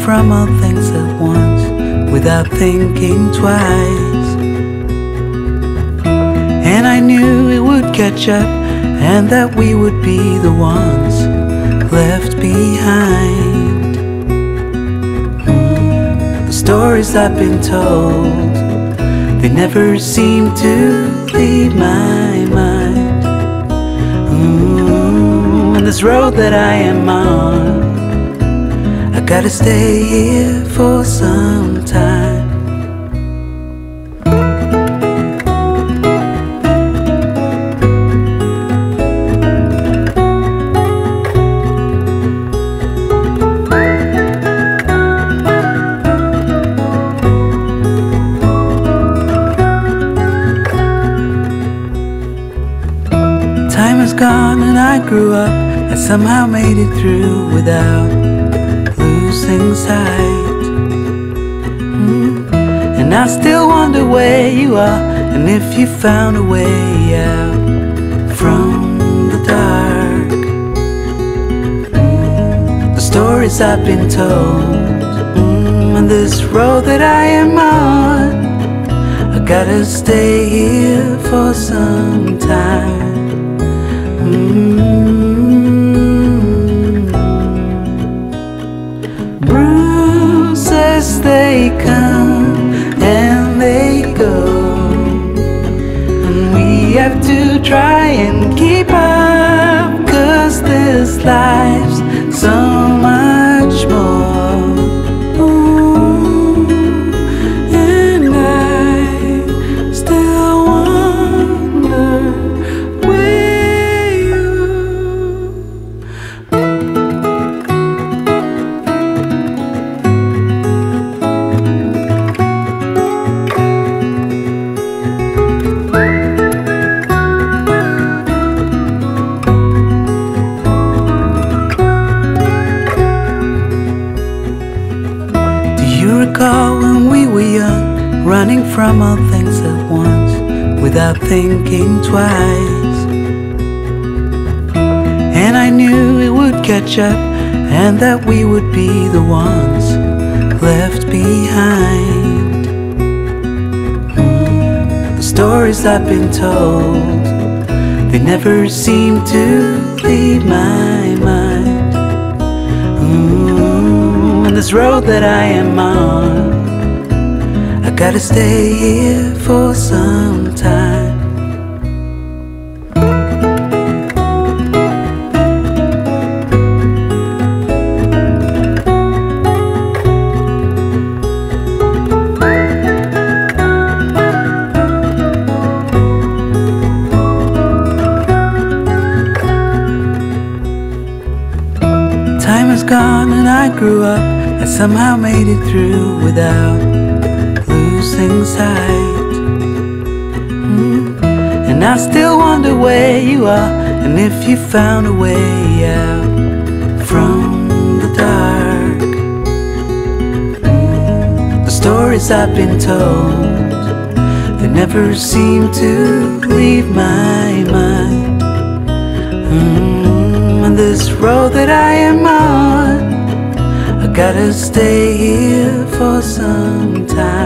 from all things at once without thinking twice. And I knew it would catch up and that we would be the ones left behind. The stories I've been told, they never seem to leave my mind. And this road that I am on, I gotta stay here for some time. Time is gone and I grew up. I somehow made it through without losing sight. And I still wonder where you are, and if you found a way out from the dark. The stories I've been told, and this road that I am on, I gotta stay here for some time. Bruises, they come and they go, and we have to try and keep up, 'cause this life's so much more. Ooh, and I still wonder where you. Recall when we were young, running from all things at once without thinking twice. And I knew it would catch up and that we would be the ones left behind. The stories I've been told, they never seem to leave my mind. This road that I am on, I gotta stay here for some time. Time is gone and I grew up. I somehow made it through without losing sight. And I still wonder where you are, and if you found a way out from the dark. The stories I've been told, they never seem to leave my mind. And this road that I am on, I gotta stay here for some time.